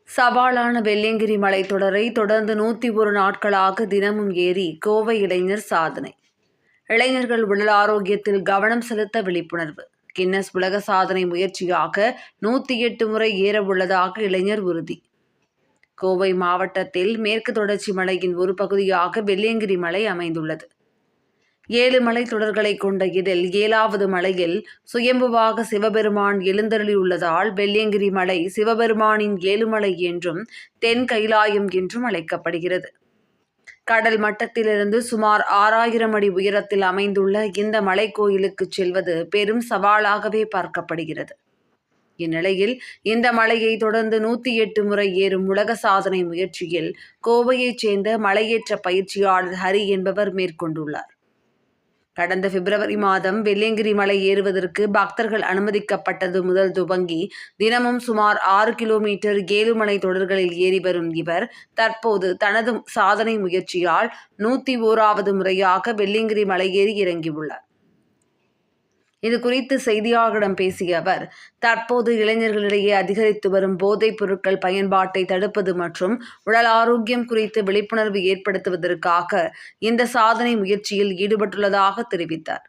சவாலான வெள்ளியங்கிரி மலைத்தொடரை தொடர்ந்து 101 நாட்களாக தினமும் ஏறி கோவை இளைஞர் சாதனை. இளைஞர்கள் உடல் ஆரோக்கியத்தில் கவனம் செலுத்த விழிப்புணர்வு. கின்னஸ் உலக சாதனை முயற்சியாக 108 முறை ஏற உள்ளதாக இளைஞர் உறுதி. கோவை மாவட்டத்தில் மேற்கு தொடர்ச்சி மலையின் ஒரு பகுதியாக வெள்ளியங்கிரி மலை அமைந்துள்ளது. 7 மலைத்தொடர்களை கொண்ட இதில் 7வது மலையில் சுயம்புவாக சிவபெருமான் எழுந்தருளியுள்ளதால் வெள்ளியங்கிரி மலை சிவபெருமானின் ஏழுமலை என்றும் தென் கைலாயம் என்றும் அழைக்கப்படுகிறது. கடல் மட்டத்திலிருந்து சுமார் 6000 அடி உயரத்தில் அமைந்துள்ள இந்த மலைக்கோயிலுக்கு செல்வது பெரும் சவாலாகவே பார்க்கப்படுகிறது. இந்நிலையில் இந்த மலையை தொடர்ந்து 108 முறை ஏறும் உலக சாதனை முயற்சியில் கோவையைச் சேர்ந்த மலையேற்ற பயிற்சியாளர் ஹரி என்பவர் மேற்கொண்டுள்ளார். கடந்த பிப்ரவரி மாதம் வெள்ளியங்கிரி மலை ஏறுவதற்கு பக்தர்கள் அனுமதிக்கப்பட்டது முதல் துவங்கி தினமும் சுமார் 6 கிலோமீட்டர் 7 மலை தொடர்களில் ஏறி வரும் இவர் தற்போது தனது சாதனை முயற்சியால் 101வது முறையாக வெள்ளியங்கிரி மலை ஏறி இறங்கியுள்ளார். இது குறித்து செய்தியாளர்களிடம் பேசிய அவர், தற்போது இளைஞர்களிடையே அதிகரித்து வரும் போதைப் பொருட்கள் பயன்பாட்டை தடுப்பது மற்றும் உடல் ஆரோக்கியம் குறித்து விழிப்புணர்வு ஏற்படுத்துவதற்காக இந்த சாதனை முயற்சியில் ஈடுபட்டுள்ளதாக தெரிவித்தார்.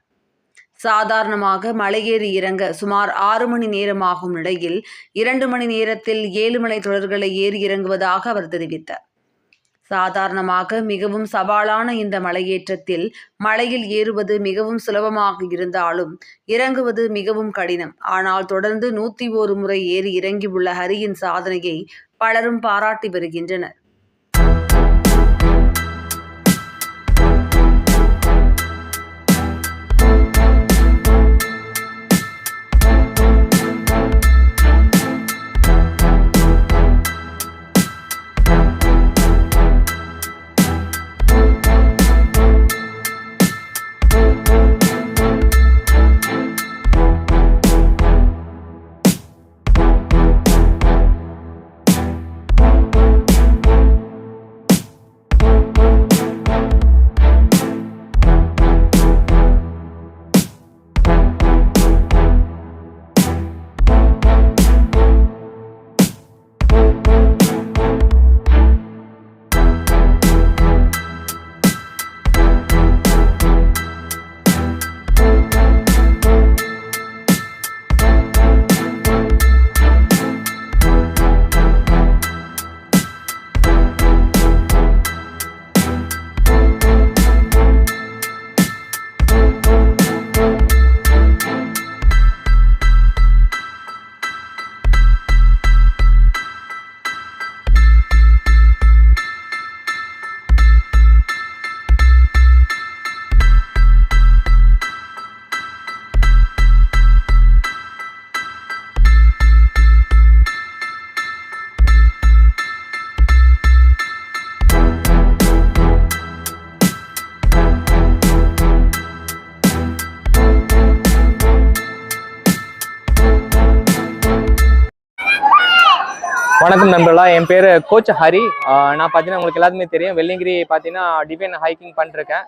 சாதாரணமாக மலையேறி இறங்க சுமார் 6 மணி நேரமாகும் நிலையில் 2 மணி நேரத்தில் 7 மலை தொடர்களை ஏறி இறங்குவதாக அவர் தெரிவித்தார். சாதாரணமாக மிகவும் சவாலான இந்த மலையேற்றத்தில் மலையில் ஏறுவது மிகவும் சுலபமாக இருந்தாலும் இறங்குவது மிகவும் கடினம். ஆனால் தொடர்ந்து 101 முறை ஏறி இறங்கியுள்ள ஹரியின் சாதனையை பலரும் பாராட்டி வருகின்றனர். வணக்கம் நண்பர்களா, என் பேர் கோச் ஹரி. நான் பார்த்தீங்கன்னா உங்களுக்கு எல்லாத்துமே தெரியும், வெள்ளியங்கிரி பார்த்தீங்கன்னா டிவைன் ஹைக்கிங் பண்ணிருக்கேன்.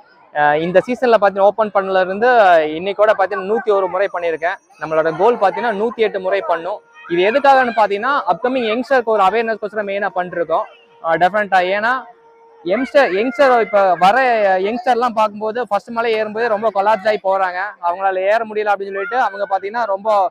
இந்த சீசனில் பார்த்தீங்கன்னா ஓப்பன் பண்ணலேருந்து இன்னைக்கோட பார்த்தீங்கன்னா 101 முறை பண்ணியிருக்கேன். நம்மளோட கோல் பார்த்தீங்கன்னா 108 முறை பண்ணும். இது எதுக்காகன்னு பார்த்தீங்கன்னா அப்கமிங் யங்ஸ்டருக்கு ஒரு அவேர்னஸ்க்கோசரம் மெயினாக பண்ணிருக்கோம். டெஃபினட்டாக ஏன்னா யங்ஸ்டர் இப்போ வர யங்ஸ்டர்லாம் பார்க்கும்போது ஃபர்ஸ்ட் மலை ஏறும்போது ரொம்ப கொலாப்ஸ் ஆகி போகிறாங்க. அவங்களால ஏற முடியல அப்படின்னு சொல்லிட்டு அவங்க பார்த்தீங்கன்னா ரொம்ப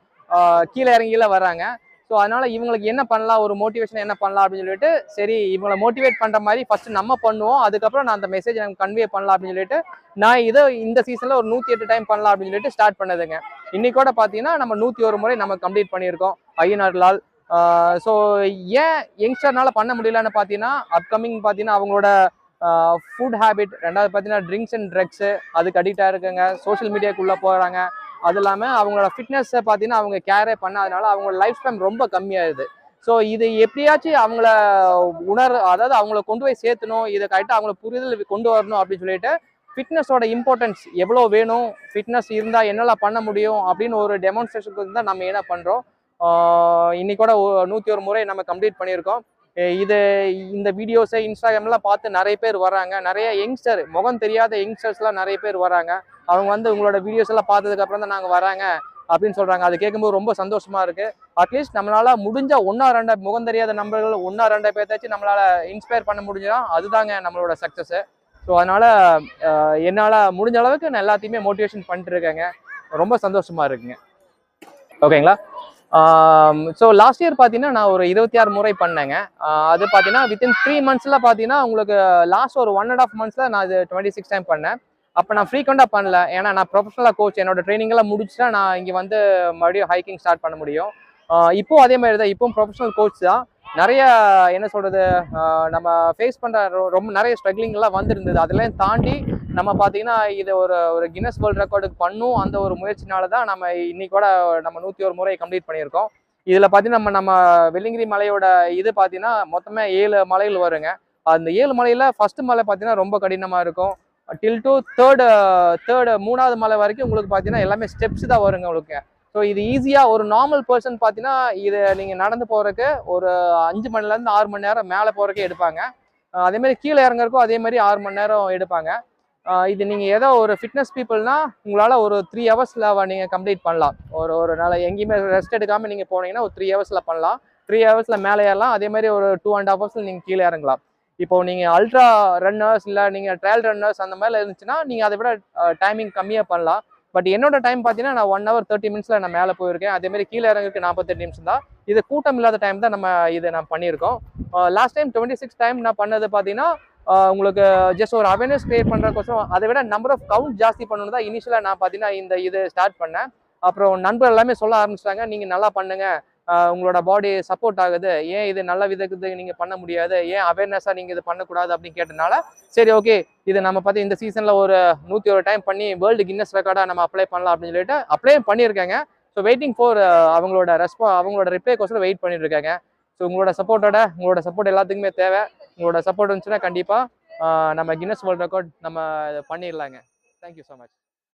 கீழே இறங்கில வர்றாங்க. ஸோ அதனால இவங்களுக்கு என்ன பண்ணலாம், ஒரு மோட்டிவேஷன் என்ன பண்ணலாம் அப்படின்னு சொல்லிட்டு, சரி இவங்களை மோட்டிவேட் பண்ணுற மாதிரி ஃபர்ஸ்ட் நம்ம பண்ணுவோம், அதுக்கப்புறம் நான் அந்த மெசேஜ் எனக்கு கன்வே பண்ணலாம் அப்படின்னு சொல்லிட்டு நான் இதை இந்த சீசனில் ஒரு 108 டைம் பண்ணலாம் அப்படின்னு சொல்லிட்டு ஸ்டார்ட் பண்ணதுங்க. இன்னைக்கோட பார்த்தீங்கன்னா நம்ம 101 முறை நம்ம கம்ப்ளீட் பண்ணியிருக்கோம் ஐயனார்லால். ஸோ ஏன் யங்ஸ்டர்னால பண்ண முடியலன்னு பார்த்தீங்கன்னா அப்கமிங் பார்த்தீங்கன்னா அவங்களோட ஃபுட் ஹேபிட், ரெண்டாவது பார்த்தீங்கன்னா ட்ரிங்க்ஸ் அண்ட் ட்ரக்ஸு அதுக்கு அடிக்டாக இருக்குங்க, சோஷியல் மீடியாக்குள்ளே போகிறாங்க. அது இல்லாமல் அவங்களோட ஃபிட்னஸை பார்த்தீங்கன்னா அவங்க கேரே பண்ணாதனால அவங்களோட லைஃப் ஸ்பேன் ரொம்ப கம்மியாகுது. ஸோ இது எப்படியாச்சும் அவங்கள அதாவது அவங்கள கொண்டு போய் சேர்த்தணும், இதை கரெக்டாக அவங்கள புரிதல் கொண்டு வரணும் அப்படின்னு சொல்லிட்டு ஃபிட்னஸோட இம்பார்ட்டன்ஸ் எவ்வளோ வேணும், ஃபிட்னஸ் இருந்தால் என்னெல்லாம் பண்ண முடியும் அப்படின்னு ஒரு டெமான்ஸ்ட்ரேஷனுக்கு தான் நம்ம என்ன பண்ணுறோம். இன்னைக்கூட 101 முறை நம்ம கம்ப்ளீட் பண்ணியிருக்கோம். இந்த வீடியோஸை இன்ஸ்டாகிராம்லாம் பார்த்து நிறைய பேர் வராங்க, நிறைய யங்ஸ்டர் முகம் தெரியாத யங்ஸ்டர்ஸ்லாம் நிறைய பேர் வராங்க. அவங்க வந்து உங்களோட வீடியோஸ் எல்லாம் பார்த்ததுக்கு அப்புறம் தான் நாங்கள் வராங்க அப்படின்னு சொல்றாங்க. அது கேட்கும்போது ரொம்ப சந்தோஷமா இருக்கு. அட்லீஸ்ட் நம்மளால முடிஞ்ச ஒன்னா ரெண்டா முகம் தெரியாத நம்பர்கள் ஒன்னா ரெண்டா பேர்த்தாச்சும் நம்மளால இன்ஸ்பயர் பண்ண முடிஞ்சா அதுதாங்க நம்மளோட சக்சஸ். ஸோ அதனால என்னால் முடிஞ்ச அளவுக்கு நான் எல்லாத்தையுமே மோட்டிவேஷன் பண்ணிட்டு இருக்கேங்க. ரொம்ப சந்தோஷமா இருக்குங்க. ஓகேங்களா. ஸோ லாஸ்ட் இயர் பார்த்தீங்கன்னா நான் ஒரு 26 முறை பண்ணேங்க. அது பார்த்தீங்கன்னா வித்தின் 3 monthsல பார்த்தீங்கன்னா உங்களுக்கு லாஸ்ட் ஒரு 1.5 monthsல நான் இது 26 டைம் பண்ணேன். அப்போ நான் ஃப்ரீக்வெண்டாக பண்ணல, ஏன்னா நான் ப்ரொஃபஷனலாக கோச், என்னோட ட்ரைனிங் எல்லாம் முடிச்சுட்டா நான் இங்கே வந்து மறுபடியும் ஹைக்கிங் ஸ்டார்ட் பண்ண முடியும். இப்போ அதே மாதிரி தான், இப்போவும் ப்ரொஃபஷனல் கோச் தான். நிறைய என்ன சொல்றது, நம்ம ஃபேஸ் பண்ற ரொம்ப நிறைய ஸ்ட்ரகிளிங் எல்லாம் வந்திருந்தது. அதெல்லாம் தாண்டி நம்ம பார்த்தீங்கன்னா இது ஒரு கின்னஸ் வேர்ல்ட் ரெக்கார்டுக்கு பண்ணும் அந்த ஒரு முயற்சினால தான் நம்ம இன்னைக்கூட நம்ம 101 முறை கம்ப்ளீட் பண்ணியிருக்கோம். இதில் பார்த்தீங்கன்னா நம்ம வெள்ளியங்கிரி மலையோட இது பார்த்தீங்கன்னா மொத்தமே 7 மலைகள் வருங்க. அந்த 7 மலையில் ஃபர்ஸ்ட் மலை பார்த்தீங்கன்னா ரொம்ப கடினமாக இருக்கும். டில் டு தேர்டு 3வது மலை வரைக்கும் உங்களுக்கு பார்த்தீங்கன்னா எல்லாமே ஸ்டெப்ஸ் தான் வருங்க உங்களுக்கு. ஸோ இது ஈஸியாக ஒரு நார்மல் பர்சன் பார்த்தீங்கன்னா இதை நீங்கள் நடந்து போகிறதுக்கு ஒரு 5 மணிலேருந்து 6 மணி நேரம் மேலே போகிறக்கே எடுப்பாங்க. அதேமாதிரி கீழே இறங்குறக்கும் அதே மாதிரி 6 மணி நேரம் எடுப்பாங்க. இது நீங்கள் ஏதோ ஒரு ஃபிட்னஸ் பீப்புள்னா உங்களால் ஒரு 3 ஹவர்ஸில் நீங்கள் கம்ப்ளீட் பண்ணலாம். ஒரு நாள் எங்கேயுமே ரெஸ்ட் எடுக்காமல் நீங்கள் போனீங்கன்னா ஒரு 3 ஹவர்ஸில் பண்ணலாம். 3 ஹவர்ஸில் மேலே ஏறலாம். அதே மாதிரி ஒரு 2.5 ஹவர்ஸில் நீங்கள் கீழே இறங்கலாம். இப்போ நீங்கள் அல்ட்ரா ரன்னர்ஸ் இல்லை நீங்கள் ட்ரையல் ரன்னர்ஸ் அந்த மாதிரி இருந்துச்சுன்னா நீங்கள் அதை விட டைமிங் கம்மியாக பண்ணலாம். பட் என்னோட டைம் பார்த்தீங்கன்னா நான் 1 hour 30 minutesல நான் மேலே போயிருக்கேன். அதே மாதிரி கீழே இறங்குறதுக்கு 48 நிமிஷம் தான். இது கூட்டம் இல்லாத டைம் தான் நம்ம இதை நான் பண்ணியிருக்கோம். லாஸ்ட் டைம் 26 டைம் நான் பண்ணது பார்த்தீங்கன்னா உங்களுக்கு ஜஸ்ட் ஒரு அவேர்னஸ் கிரியேட் பண்ணுறக்கோசரம், அதை விட நம்பர் ஆஃப் கவுண்ட் ஜாஸ்தி பண்ணணும் தான் இனிஷியலாக நான் பார்த்தீங்கன்னா இந்த இது ஸ்டார்ட் பண்ணேன். அப்புறம் நண்பர் எல்லாமே சொல்ல ஆரம்பிச்சிட்டாங்க, நீங்கள் நல்லா பண்ணுங்க, உங்களோட பாடி சப்போர்ட் ஆகுது, ஏன் இது நல்ல விதத்துக்கு நீங்கள் பண்ண முடியாது, ஏன் அவேர்னஸாக நீங்கள் இது பண்ணக்கூடாது அப்படின்னு கேட்டனால சரி ஓகே இது நம்ம பார்த்து இந்த சீசனில் ஒரு 101 டைம் பண்ணி வேர்ல்டு கின்னஸ் ரெக்கார்டாக நம்ம அப்ளை பண்ணலாம் அப்படின்னு சொல்லிட்டு அப்ளை பண்ணியிருக்காங்க. ஸோ வெயிட்டிங் ஃபார் அவங்களோட ரிப்ளைக்கோசரம் வெயிட் பண்ணிட்டு இருக்காங்க. ஸோ உங்களோட சப்போர்ட் எல்லாத்துக்குமே தேவை. உங்களோட சப்போர்ட் இருந்துச்சுன்னா கண்டிப்பாக நம்ம கின்னஸ் வேர்ல்ட் ரெக்கார்ட் நம்ம பண்ணிடலாங்க. Thank you so much.